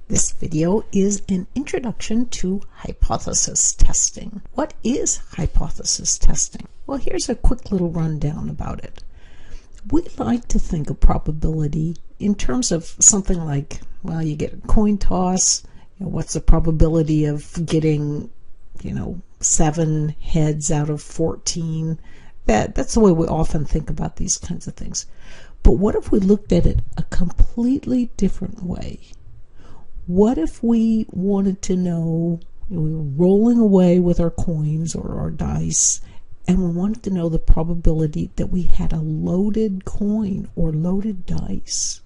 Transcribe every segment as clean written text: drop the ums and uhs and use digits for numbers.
This video is an introduction to hypothesis testing. What is hypothesis testing? Well, here's a quick little rundown about it. We like to think of probability in terms of something like, well, you get a coin toss, what's the probability of getting, 7 heads out of 14? That's the way we often think about these kinds of things. But what if we looked at it a completely different way? What if we wanted to know, we were rolling away with our coins or our dice, and we wanted to know the probability that we had a loaded coin or loaded dice?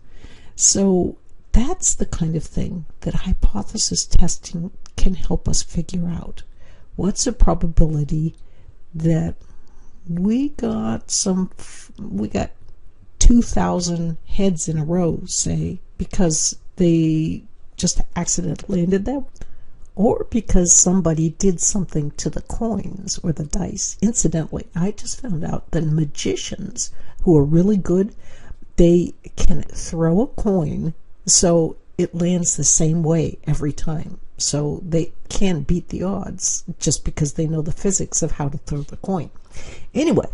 So that's the kind of thing that hypothesis testing can help us figure out. What's the probability that we got 2,000 heads in a row, say, because they just accidentally landed them, or because somebody did something to the coins or the dice. Incidentally, I just found out that magicians who are really good, they can throw a coin so it lands the same way every time. So they can beat the odds just because they know the physics of how to throw the coin. Anyway,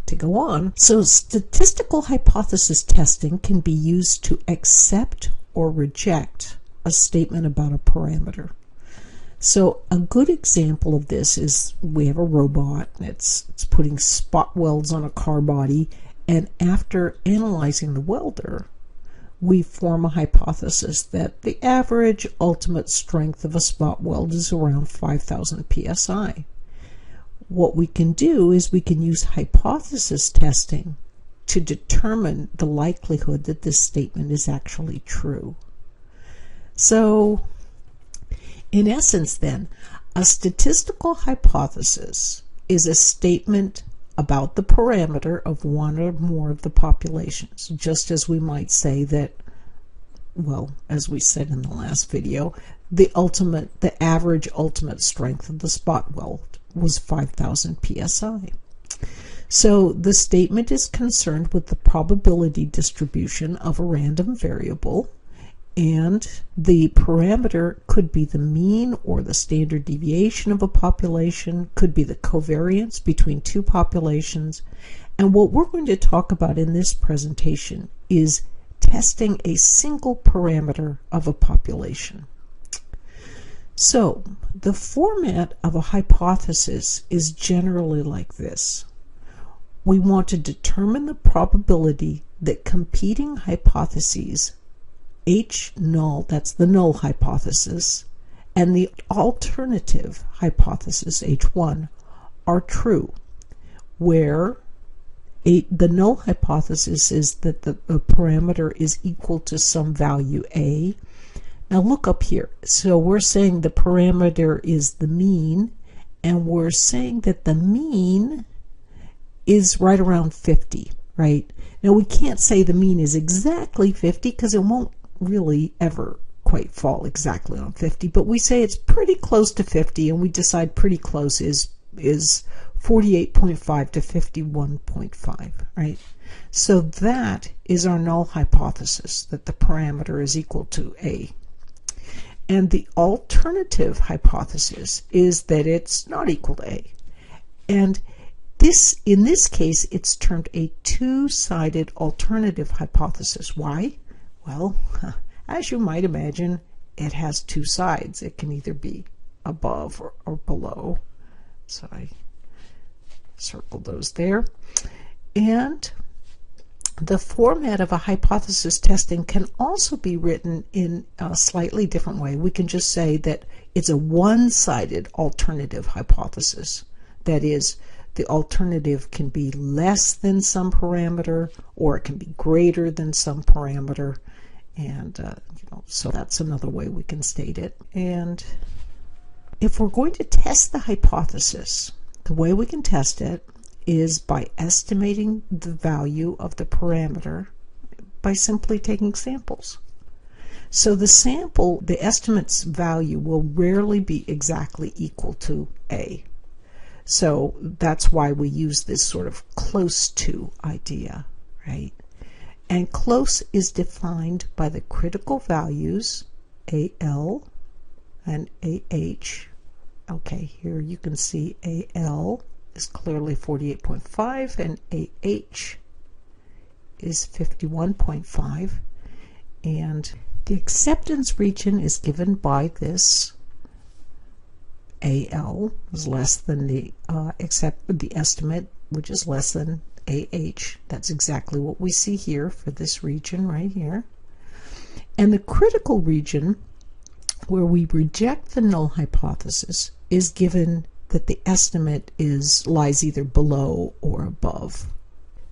to go on, so statistical hypothesis testing can be used to accept or reject a statement about a parameter. So a good example of this is we have a robot, and it's putting spot welds on a car body, and after analyzing the welder, we form a hypothesis that the average ultimate strength of a spot weld is around 5,000 psi. What we can do is we can use hypothesis testing to determine the likelihood that this statement is actually true. So, in essence then, a statistical hypothesis is a statement about the parameter of one or more of the populations, just as we might say that, well, as we said in the last video, the average ultimate strength of the spot weld was 5,000 psi. So the statement is concerned with the probability distribution of a random variable, and the parameter could be the mean or the standard deviation of a population, could be the covariance between two populations. And what we're going to talk about in this presentation is testing a single parameter of a population. So the format of a hypothesis is generally like this. We want to determine the probability that competing hypotheses H null, that's the null hypothesis, and the alternative hypothesis H1 are true, where the null hypothesis is that the parameter is equal to some value A. Now look up here. So we're saying the parameter is the mean, and we're saying that the mean is right around 50, right? Now we can't say the mean is exactly 50 because it won't really ever quite fall exactly on 50, but we say it's pretty close to 50, and we decide pretty close is 48.5 to 51.5, right? So that is our null hypothesis, that the parameter is equal to A. And the alternative hypothesis is that it's not equal to A. And in this case, it's termed a two-sided alternative hypothesis. Why? Well, as you might imagine, it has two sides. It can either be above or below. So I circled those there. And the format of a hypothesis testing can also be written in a slightly different way. We can just say that it's a one-sided alternative hypothesis. That is, the alternative can be less than some parameter, or it can be greater than some parameter. And so that's another way we can state it. And if we're going to test the hypothesis, the way we can test it is by estimating the value of the parameter by simply taking samples. So the estimate's value will rarely be exactly equal to A. So that's why we use this sort of close to idea, right? And close is defined by the critical values AL and AH. Okay, here you can see AL is clearly 48.5 and AH is 51.5, and the acceptance region is given by this. AL is less than the estimate, which is less than AH. That's exactly what we see here for this region right here. And the critical region, where we reject the null hypothesis, is given that the estimate lies either below or above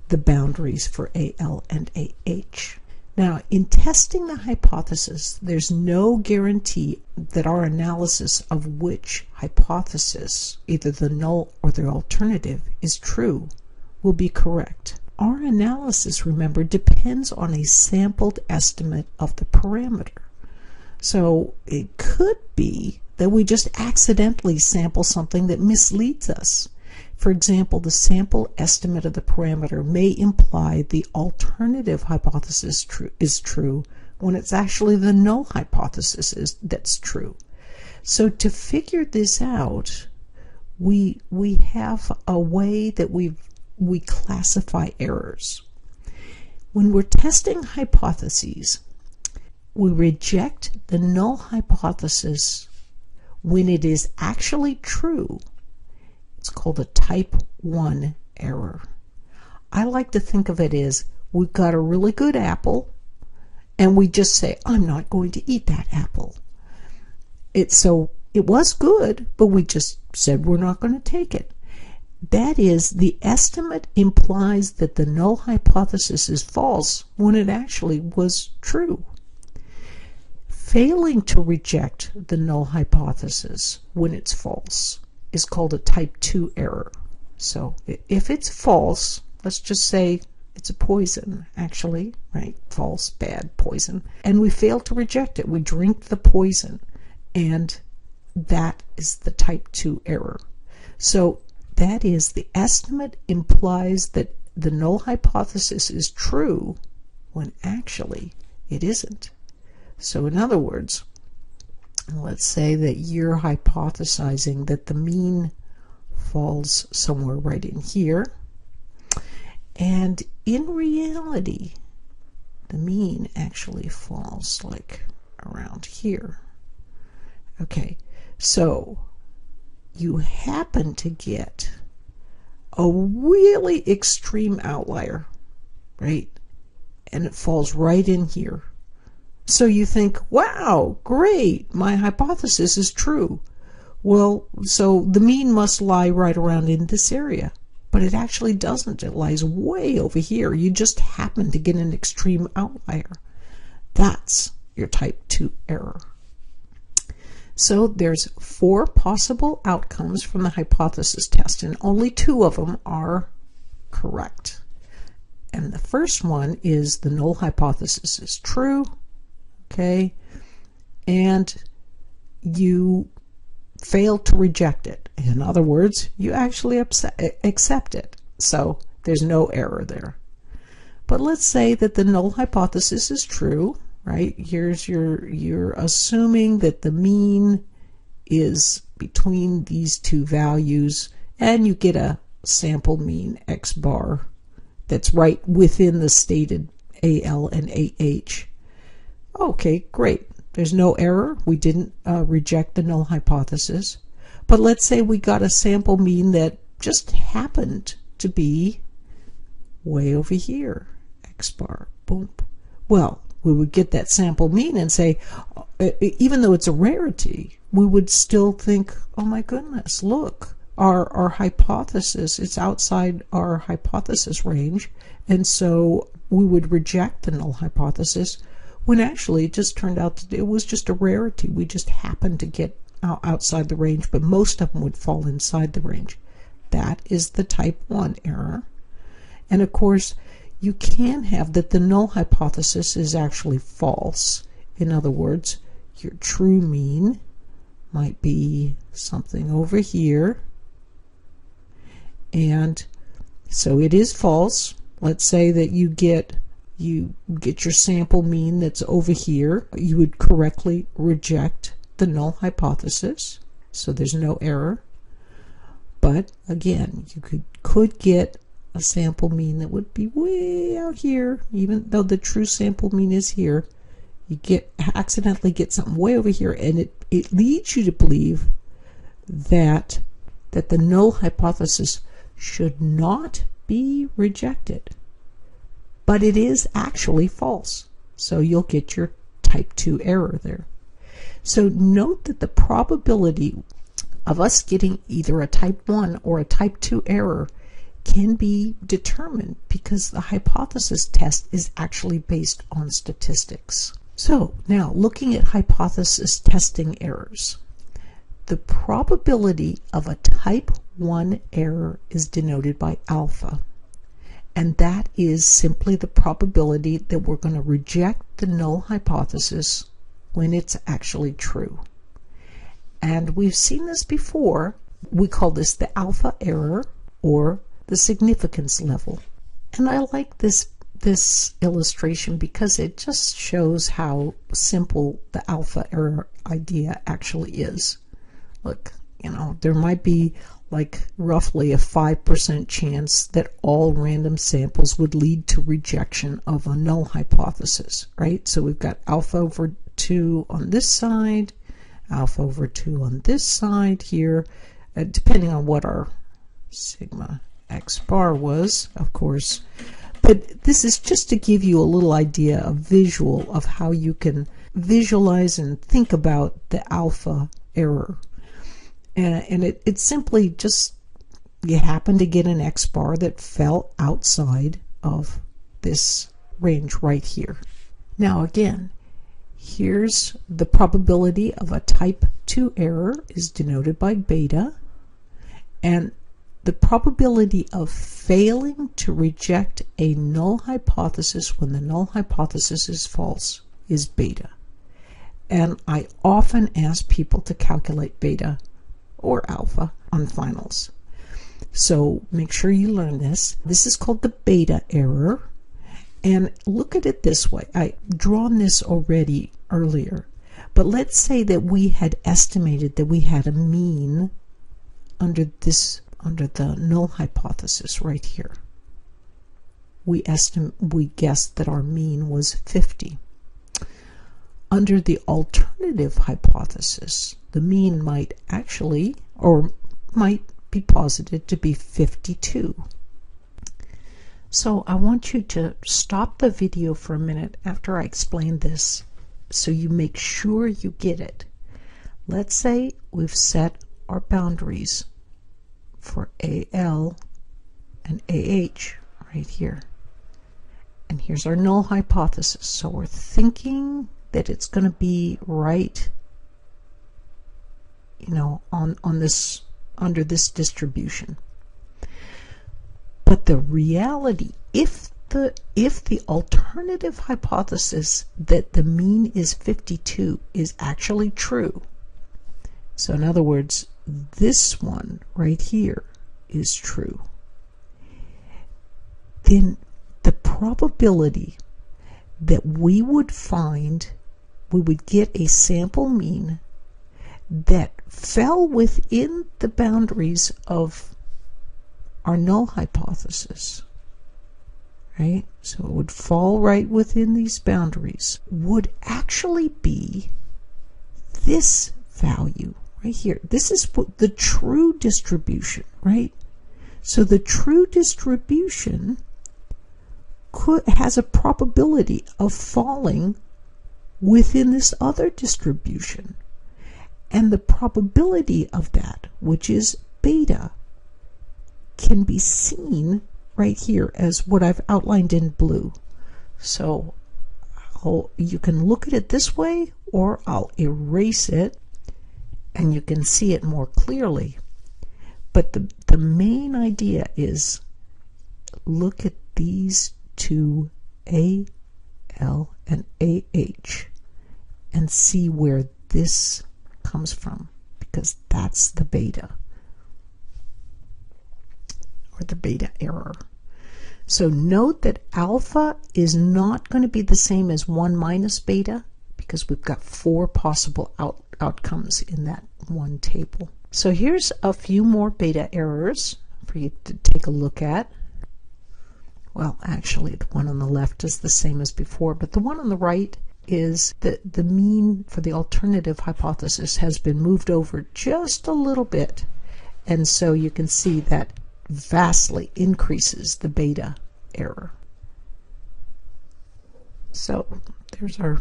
the boundaries for AL and AH. Now, in testing the hypothesis, there's no guarantee that our analysis of which hypothesis, either the null or the alternative, is true will be correct. Our analysis, remember, depends on a sampled estimate of the parameter. So it could be that we just accidentally sample something that misleads us. For example, the sample estimate of the parameter may imply the alternative hypothesis is true when it's actually the null hypothesis that's true. So to figure this out, we have a way that we classify errors. When we're testing hypotheses, we reject the null hypothesis when it is actually true. It's called a type 1 error. I like to think of it as we've got a really good apple and we just say, I'm not going to eat that apple. It was good, but we just said we're not going to take it. That is, the estimate implies that the null hypothesis is false when it actually was true. Failing to reject the null hypothesis when it's false is called a type 2 error. So if it's false, let's just say it's a poison, actually, right? False, bad, poison. And we fail to reject it. We drink the poison, and that is the type 2 error. So that is, the estimate implies that the null hypothesis is true when actually it isn't. So in other words, let's say that you're hypothesizing that the mean falls somewhere right in here, and in reality the mean actually falls like around here. Okay, so you happen to get a really extreme outlier, right? And it falls right in here. So you think, wow, great, my hypothesis is true. Well, so the mean must lie right around in this area. But it actually doesn't. It lies way over here. You just happen to get an extreme outlier. That's your type 2 error. So there's 4 possible outcomes from the hypothesis test, and only 2 of them are correct. And the first one is the null hypothesis is true. Okay, and you fail to reject it. In other words, you actually accept it. So there's no error there. But let's say that the null hypothesis is true, right? Here's you're assuming that the mean is between these 2 values, and you get a sample mean x bar that's right within the stated AL and AH. Okay, great. There's no error. We didn't reject the null hypothesis. But let's say we got a sample mean that just happened to be way over here. X bar, boom. Well, we would get that sample mean and say, even though it's a rarity, we would still think, oh my goodness, look, our hypothesis, it's outside our hypothesis range, and so we would reject the null hypothesis, when actually it just turned out that it was just a rarity. We just happened to get outside the range, but most of them would fall inside the range. That is the type 1 error. And of course, you can have that the null hypothesis is actually false. In other words, your true mean might be something over here, and so it is false. Let's say that you get You get your sample mean that's over here. You would correctly reject the null hypothesis, so there's no error. But again, you could get a sample mean that would be way out here, even though the true sample mean is here. You accidentally get something way over here, and it leads you to believe that the null hypothesis should not be rejected, but it is actually false. So you'll get your type 2 error there. So note that the probability of us getting either a type 1 or a type 2 error can be determined because the hypothesis test is actually based on statistics. So now looking at hypothesis testing errors, the probability of a type 1 error is denoted by alpha, and that is simply the probability that we're going to reject the null hypothesis when it's actually true. And we've seen this before. We call this the alpha error or the significance level. And I like this illustration because it just shows how simple the alpha error idea actually is. Look, there might be like roughly a 5% chance that all random samples would lead to rejection of a null hypothesis, right? So we've got alpha over 2 on this side, alpha over 2 on this side here, depending on what our sigma x bar was, of course. But this is just to give you a little idea, a visual of how you can visualize and think about the alpha error. And it's simply just you happen to get an x bar that fell outside of this range right here. Now again, here's the probability of a type 2 error is denoted by beta, and the probability of failing to reject a null hypothesis when the null hypothesis is false is beta. And I often ask people to calculate beta or alpha on finals. So make sure you learn this. This is called the beta error. And look at it this way. I've drawn this already earlier. But let's say that we had estimated that we had a mean under the null hypothesis right here. We guessed that our mean was 50. Under the alternative hypothesis, the mean might actually, or might be posited to be 52. So I want you to stop the video for a minute after I explain this so you make sure you get it. Let's say we've set our boundaries for AL and AH right here. And here's our null hypothesis. So we're thinking that it's going to be right, on this, under this distribution. But the reality, if the alternative hypothesis that the mean is 52 is actually true, so in other words, this one right here is true, then the probability that we would get a sample mean that fell within the boundaries of our null hypothesis, right? So it would fall right within these boundaries, would actually be this value right here. This is the true distribution, right? So the true distribution has a probability of falling within this other distribution. And the probability of that, which is beta, can be seen right here as what I've outlined in blue. So you can look at it this way, or I'll erase it and you can see it more clearly. But the main idea is look at these two, AL and AH, and see where this comes from, because that's the beta, or the beta error. So note that alpha is not going to be the same as 1 minus beta because we've got 4 possible outcomes in that one table. So here's a few more beta errors for you to take a look at. Well, actually, the one on the left is the same as before, but the one on the right is that the mean for the alternative hypothesis has been moved over just a little bit. And so you can see that vastly increases the beta error. So there's our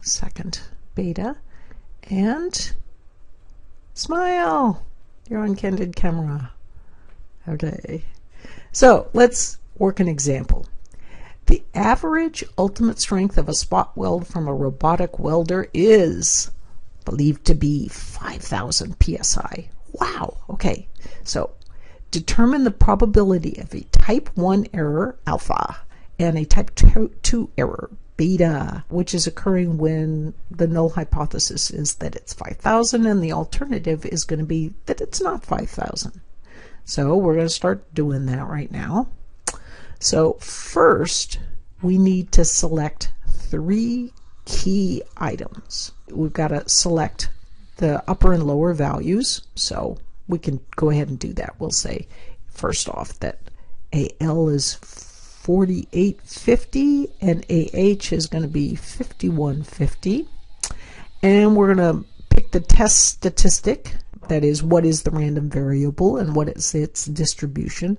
second beta. And smile! You're on candid camera. Okay. So let's work an example. The average ultimate strength of a spot weld from a robotic welder is believed to be 5,000 psi. Wow. Okay. So determine the probability of a type 1 error, alpha, and a type 2 error, beta, which is occurring when the null hypothesis is that it's 5,000 and the alternative is going to be that it's not 5,000. So we're going to start doing that right now. So first, we need to select 3 key items. We've got to select the upper and lower values, so we can go ahead and do that. We'll say first off that AL is 4850 and AH is going to be 5150. And we're going to pick the test statistic, that is, what is the random variable and what is its distribution.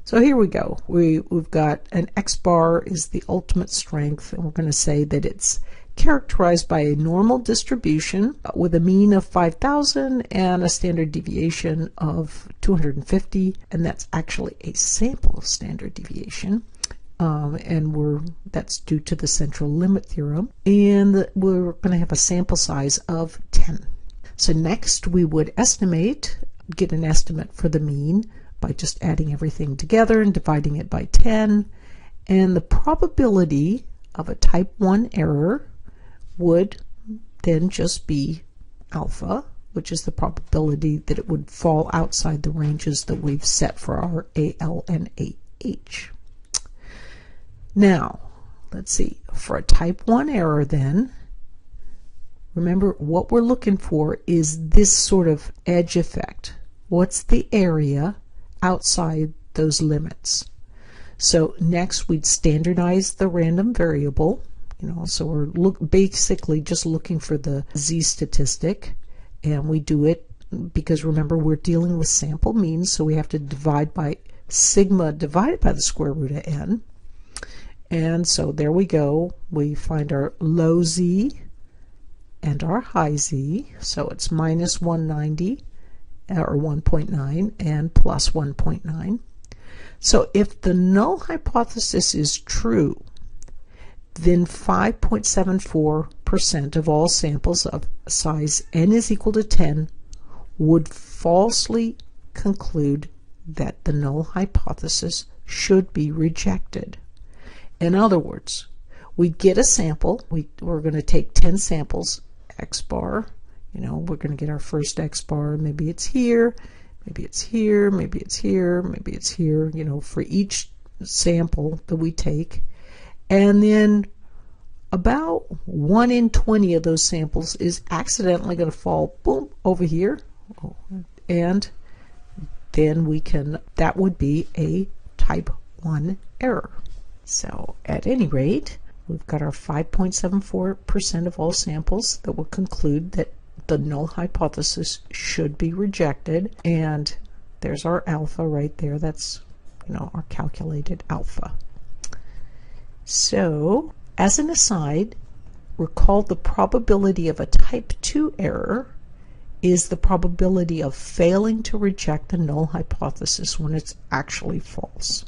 So here we go. We've got an X bar is the ultimate strength, and we're going to say that it's characterized by a normal distribution with a mean of 5,000 and a standard deviation of 250, and that's actually a sample standard deviation. And that's due to the central limit theorem, and we're going to have a sample size of 10. So next we would get an estimate for the mean by just adding everything together and dividing it by 10, and the probability of a type 1 error would then just be alpha, which is the probability that it would fall outside the ranges that we've set for our AL and AH. Now, let's see, for a type 1 error then, remember what we're looking for is this sort of edge effect. What's the area outside those limits? So next we'd standardize the random variable, so we're basically just looking for the z statistic, and we do it because remember we're dealing with sample means, so we have to divide by sigma divided by the square root of n. And so there we go, we find our low z and our high z, so it's minus 190 or 1.9 and plus 1.9. So if the null hypothesis is true, then 5.74% of all samples of size n is equal to 10 would falsely conclude that the null hypothesis should be rejected. In other words, we get a sample, we're going to take 10 samples, X bar, we're going to get our first X bar, maybe it's here, maybe it's here, maybe it's here, maybe it's here, for each sample that we take. And then about 1 in 20 of those samples is accidentally going to fall, boom, over here. And then that would be a type 1 error. So at any rate, we've got our 5.74% of all samples that will conclude that the null hypothesis should be rejected, and there's our alpha right there. That's our calculated alpha. So as an aside, recall the probability of a type 2 error is the probability of failing to reject the null hypothesis when it's actually false.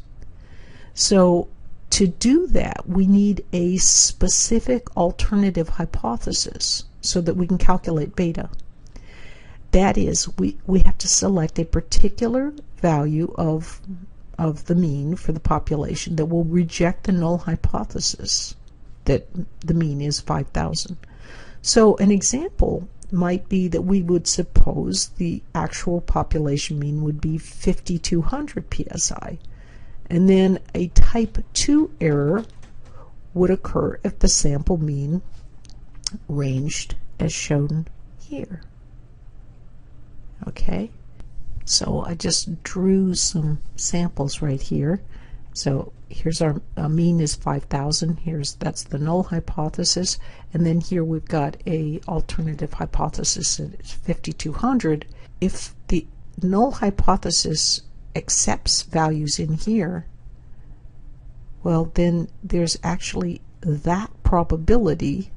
So to do that, we need a specific alternative hypothesis so that we can calculate beta. That is, we have to select a particular value of the mean for the population that will reject the null hypothesis that the mean is 5,000. So an example might be that we would suppose the actual population mean would be 5,200 psi. And then a type 2 error would occur if the sample mean ranged as shown here. Okay, so I just drew some samples right here. So here's our mean is 5,000. That's the null hypothesis, and then here we've got a alternative hypothesis that it's 5,200. If the null hypothesis accepts values in here, well, then there's actually that probability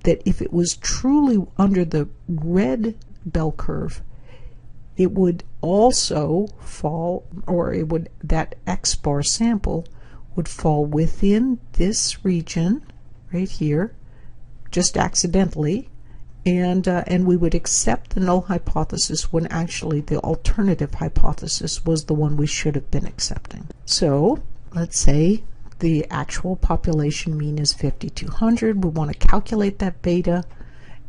that if it was truly under the red bell curve, it would also fall, or it would, that X bar sample would fall within this region right here, just accidentally, and we would accept the null hypothesis when actually the alternative hypothesis was the one we should have been accepting. So let's say the actual population mean is 5,200. We want to calculate that beta.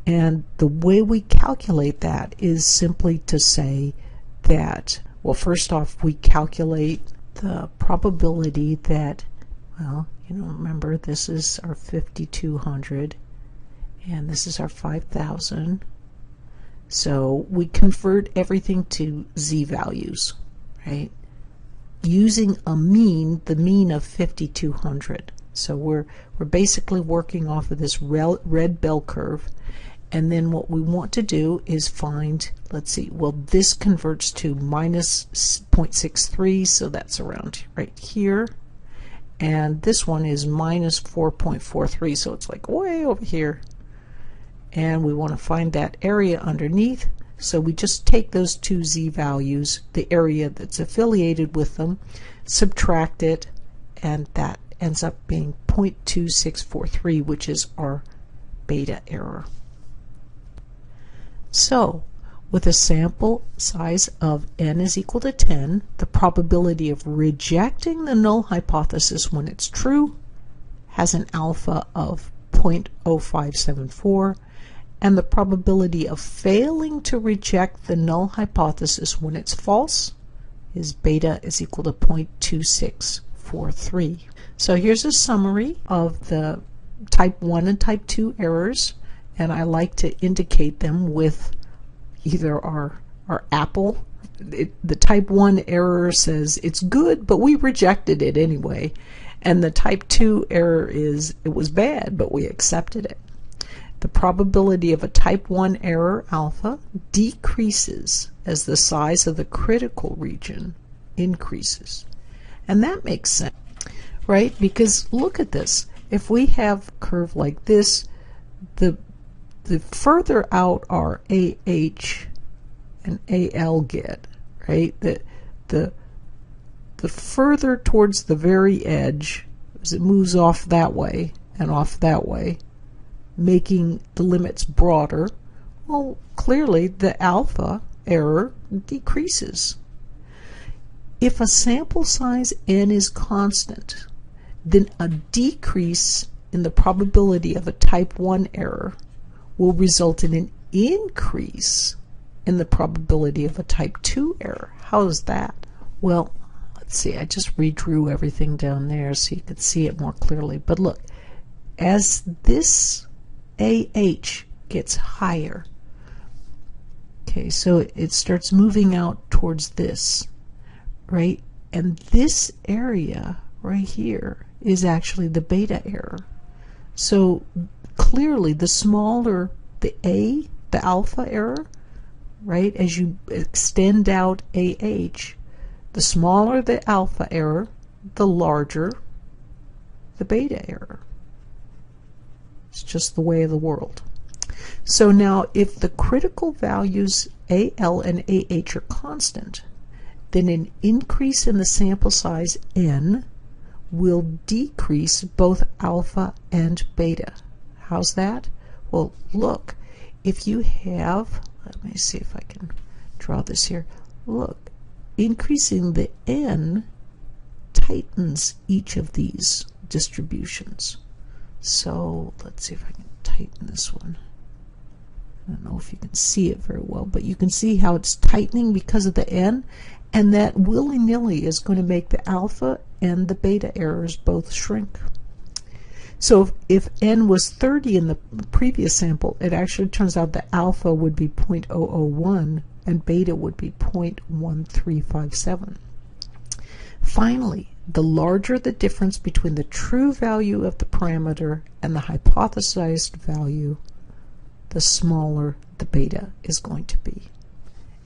And the way we calculate that is simply to say that, well, first off, we calculate the probability that, well, remember, this is our 5,200 and this is our 5,000. So we convert everything to z-values, right? Using a mean, the mean of 5,200. So we're basically working off of this red bell curve. And then what we want to do is find, let's see, well, this converts to minus 0.63, so that's around right here. And this one is minus 4.43, so it's like way over here. And we want to find that area underneath. So we just take those two z-values, the area that's affiliated with them, subtract it, and that ends up being 0.2643, which is our beta error. So, with a sample size of n is equal to 10, the probability of rejecting the null hypothesis when it's true has an alpha of 0.0574, and the probability of failing to reject the null hypothesis when it's false is beta is equal to 0.2643. So here's a summary of the type 1 and type 2 errors. And I like to indicate them with either our apple. The type 1 error says it's good, but we rejected it anyway. And the type 2 error is it was bad, but we accepted it. The probability of a type 1 error, alpha, decreases as the size of the critical region increases. And that makes sense, right? Because look at this. If we have a curve like this, the further out our AH and AL get, right? The further towards the very edge as it moves off that way and off that way, making the limits broader, well, clearly the alpha error decreases. If a sample size n is constant, then a decrease in the probability of a type 1 error will result in an increase in the probability of a type 2 error. How is that? Well, let's see, I just redrew everything down there so you could see it more clearly. But look, as this AH gets higher, okay, so it starts moving out towards this, right? And this area right here is actually the beta error. So clearly the smaller the A, the alpha error, right, as you extend out AH, the smaller the alpha error, the larger the beta error. It's just the way of the world. So now if the critical values AL and AH are constant, then an increase in the sample size n will decrease both alpha and beta. How's that? Well, look, if you have, let me see if I can draw this here. Look, increasing the n tightens each of these distributions. So let's see if I can tighten this one. I don't know if you can see it very well, but you can see how it's tightening because of the n, And that willy-nilly is going to make the alpha and the beta errors both shrink. So if n was 30 in the previous sample, it actually turns out that alpha would be 0.001 and beta would be 0.1357. Finally, the larger the difference between the true value of the parameter and the hypothesized value, the smaller the beta is going to be.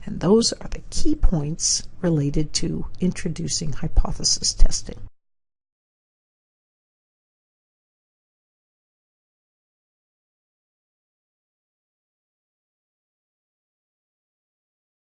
And those are the key points related to introducing hypothesis testing.